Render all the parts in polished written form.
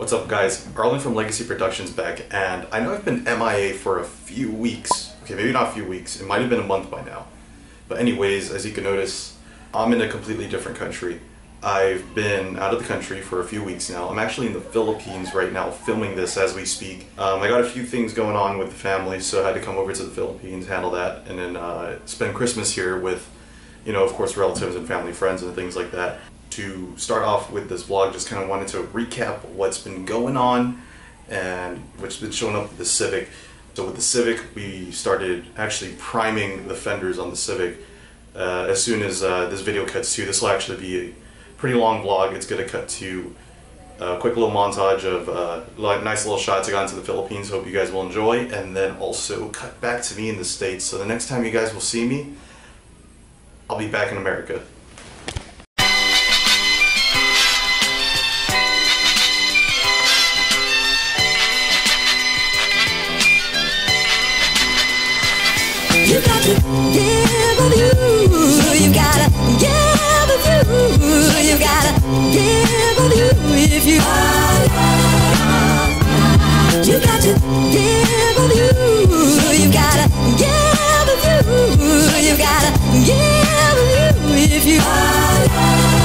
What's up, guys? Arlen from Legacy Productions back, and I know I've been MIA for a few weeks. Okay, maybe not a few weeks. It might have been a month by now. But anyways, as you can notice, I'm in a completely different country. I've been out of the country for a few weeks now. I'm actually in the Philippines right now filming this as we speak. I got a few things going on with the family, so I had to come over to the Philippines, handle that, and then spend Christmas here with, you know, of course, relatives and family, friends, and things like that. To start off with this vlog, just kind of wanted to recap what's been going on and what's been showing up with the Civic. So with the Civic, we started actually priming the fenders on the Civic. As soon as this video cuts to, this will actually be a pretty long vlog. It's going to cut to a quick little montage of nice little shots I got into the Philippines. Hope you guys will enjoy, and then also cut back to me in the States. So the next time you guys will see me, I'll be back in America. You got to give of you. You gotta give of you. You gotta give of you if you are. You got to give of you. You gotta give of you. You gotta give of you if you are.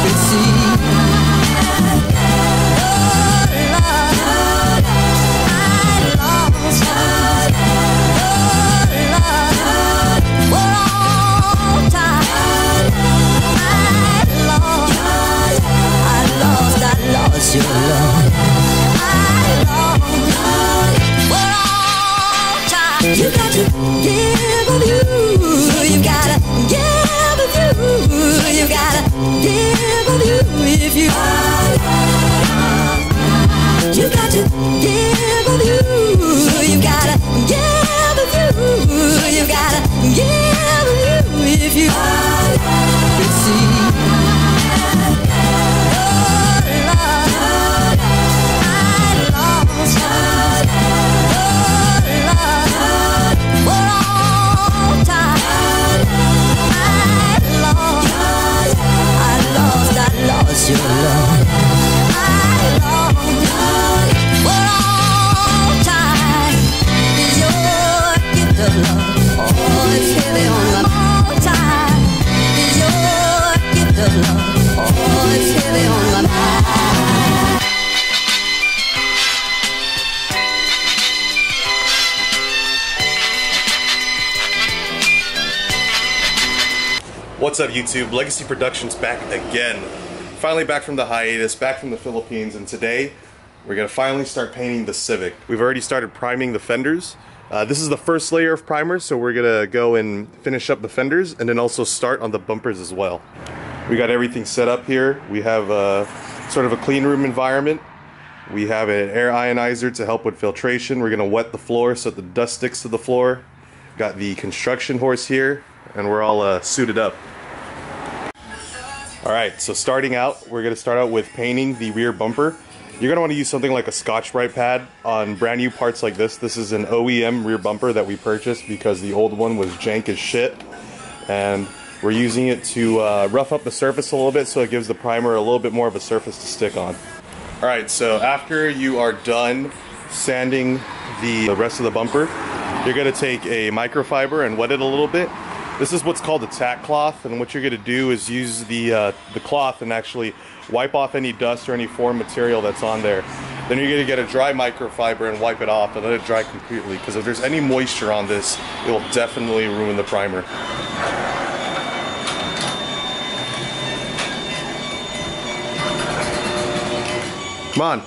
You see. Your love, you got to give of you. You gotta give of you. You gotta give of you if you are. You got to give of you. You gotta give of you. You gotta give of you if you are. You see. Your love, I long for all time. Is your gift of love? Oh, it's heavy on my all time. Is your gift of love? Oh, it's heavy on my mind. What's up, YouTube? Legacy Productions back again. Finally back from the hiatus, back from the Philippines, and today we're gonna finally start painting the Civic. We've already started priming the fenders. This is the first layer of primer, so we're gonna go and finish up the fenders and then also start on the bumpers as well. We got everything set up here. We have sort of a clean room environment. We have an air ionizer to help with filtration. We're gonna wet the floor so that the dust sticks to the floor. Got the construction horse here, and we're all suited up. Alright, so starting out, we're going to start out with painting the rear bumper. You're going to want to use something like a Scotch-Brite pad on brand new parts like this. This is an OEM rear bumper that we purchased because the old one was jank as shit. And we're using it to rough up the surface a little bit so it gives the primer a little bit more of a surface to stick on. Alright, so after you are done sanding the rest of the bumper, you're going to take a microfiber and wet it a little bit. This is what's called a tack cloth, and what you're going to do is use the cloth and actually wipe off any dust or any foreign material that's on there. Then you're going to get a dry microfiber and wipe it off and let it dry completely, because if there's any moisture on this, it will definitely ruin the primer. Come on.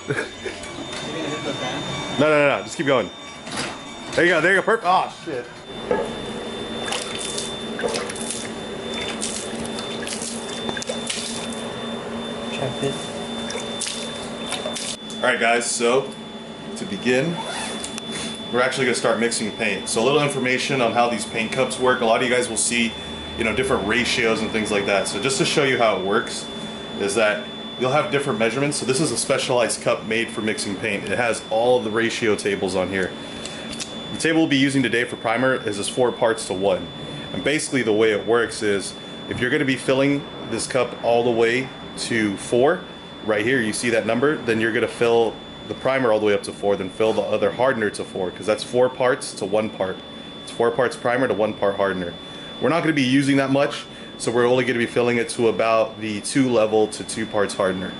No, just keep going. There you go, perfect. Oh, shit. Alright guys, so to begin, we're actually going to start mixing paint. So a little information on how these paint cups work. A lot of you guys will see, you know, different ratios and things like that. So just to show you how it works is that you'll have different measurements. So this is a specialized cup made for mixing paint. It has all of the ratio tables on here. The table we'll be using today for primer is just 4 parts to 1. And basically the way it works is if you're going to be filling this cup all the way to 4, right here you see that number, then you're going to fill the primer all the way up to 4, then fill the other hardener to 4, because that's 4 parts to 1 part. It's 4 parts primer to 1 part hardener. We're not going to be using that much, so we're only going to be filling it to about the 2 level to 2 parts hardener.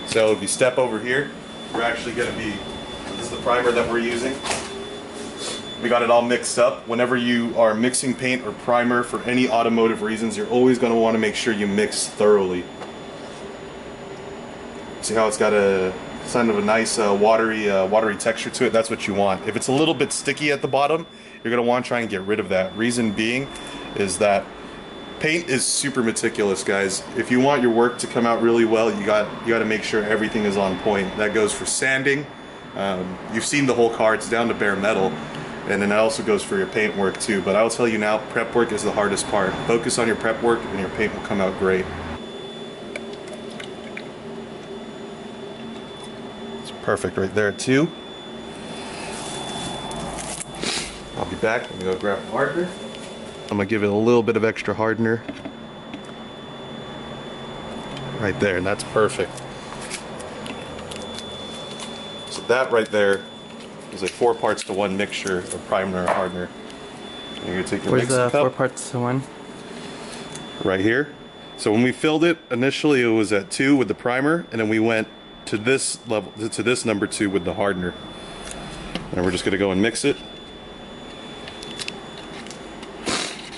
So if you step over here, we're actually going to be, this is the primer that we're using. We got it all mixed up. Whenever you are mixing paint or primer for any automotive reasons, you're always going to want to make sure you mix thoroughly. See how it's got a kind of a nice watery texture to it? That's what you want. If it's a little bit sticky at the bottom, you're going to want to try and get rid of that. Reason being is that paint is super meticulous, guys. If you want your work to come out really well, you got to make sure everything is on point. That goes for sanding. You've seen the whole car, it's down to bare metal. And then that also goes for your paint work too. But I'll tell you now, prep work is the hardest part. Focus on your prep work and your paint will come out great. Perfect right there too. I'll be back. Let me go grab a hardener. I'm gonna give it a little bit of extra hardener right there, and that's perfect. So that right there is a 4 parts to 1 mixture of primer and hardener. And you're gonna take your mixing cup. 4 parts to 1? Right here. So when we filled it initially, it was at 2 with the primer, and then we went to this level, to this number 2 with the hardener. And we're just going to go and mix it.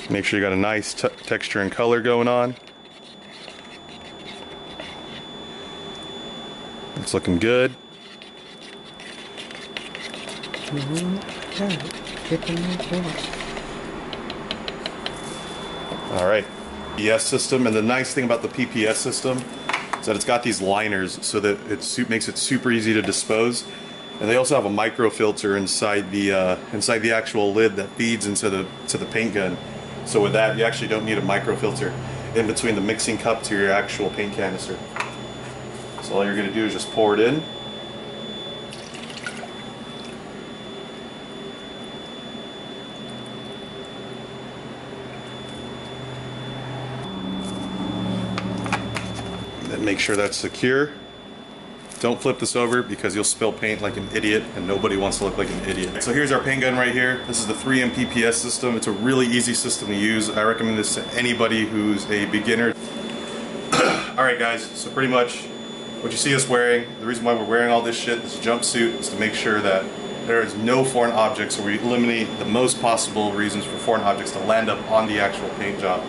Make sure you got a nice texture and color going on. It's looking good. All right, PPS system, and the nice thing about the PPS system is that it's got these liners so that it makes it super easy to dispose. And they also have a microfilter inside the actual lid that feeds into the paint gun. So with that, you actually don't need a microfilter in between the mixing cup to your actual paint canister. So all you're going to do is just pour it in. Make sure that's secure. Don't flip this over because you'll spill paint like an idiot, and nobody wants to look like an idiot. So here's our paint gun right here. This is the 3M PPS system. It's a really easy system to use. I recommend this to anybody who's a beginner. Alright guys, so pretty much what you see us wearing, the reason why we're wearing all this shit, this jumpsuit, is to make sure that there is no foreign objects, or we eliminate the most possible reasons for foreign objects to land up on the actual paint job.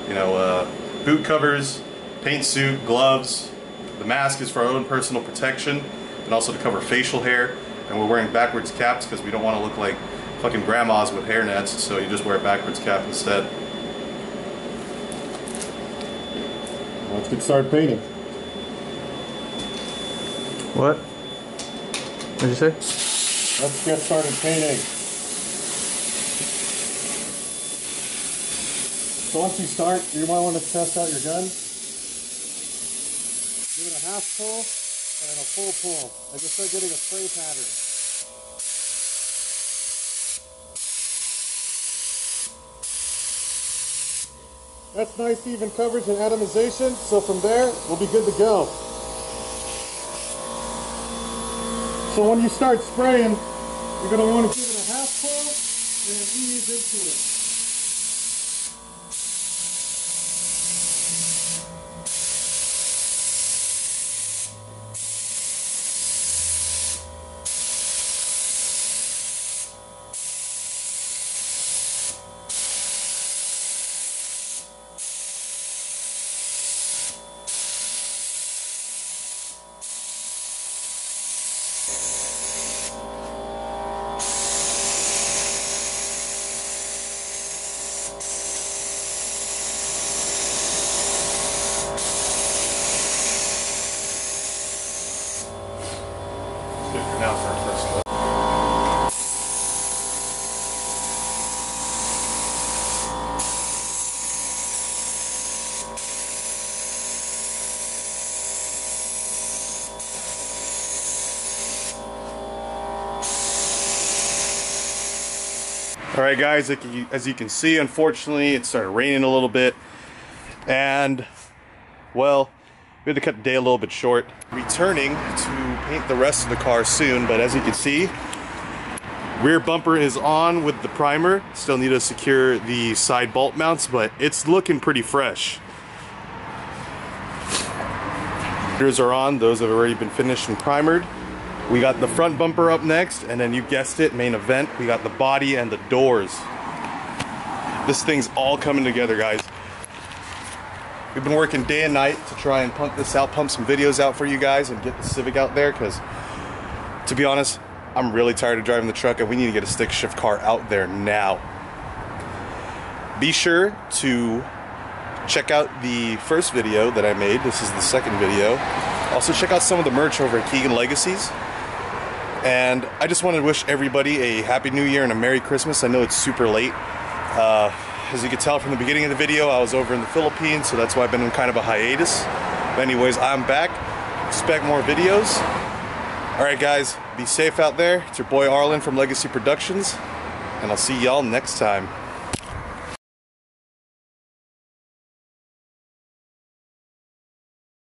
You know, boot covers, paint suit, gloves. The mask is for our own personal protection and also to cover facial hair. And we're wearing backwards caps because we don't want to look like fucking grandmas with hair nets, so you just wear a backwards cap instead. Let's get started painting. What? What'd you say? Let's get started painting. So once you start, you might want to test out your gun. Give it a half pull and then a full pull. And just start getting a spray pattern. That's nice even coverage and atomization. So from there, we'll be good to go. So when you start spraying, you're going to want to give it a half pull and then ease into it. Now for our first look. All right, guys, as you can see, unfortunately, it started raining a little bit, and well, We had to cut the day a little bit short. Returning to paint the rest of the car soon, but as you can see, rear bumper is on with the primer. Still need to secure the side bolt mounts, but it's looking pretty fresh. Mirrors are on, those have already been finished and primered. We got the front bumper up next, and then you guessed it, main event, we got the body and the doors. This thing's all coming together, guys. We've been working day and night to try and pump this out, pump some videos out for you guys and get the Civic out there, because to be honest, I'm really tired of driving the truck and we need to get a stick shift car out there now. Be sure to check out the first video that I made. This is the second video. Also check out some of the merch over at Keegan Legacies. And I just wanted to wish everybody a Happy New Year and a Merry Christmas. I know it's super late. As you can tell from the beginning of the video, I was over in the Philippines, so that's why I've been in kind of a hiatus. But anyways, I'm back. Expect more videos. Alright guys, be safe out there. It's your boy Arlen from Legacy Productions, and I'll see y'all next time.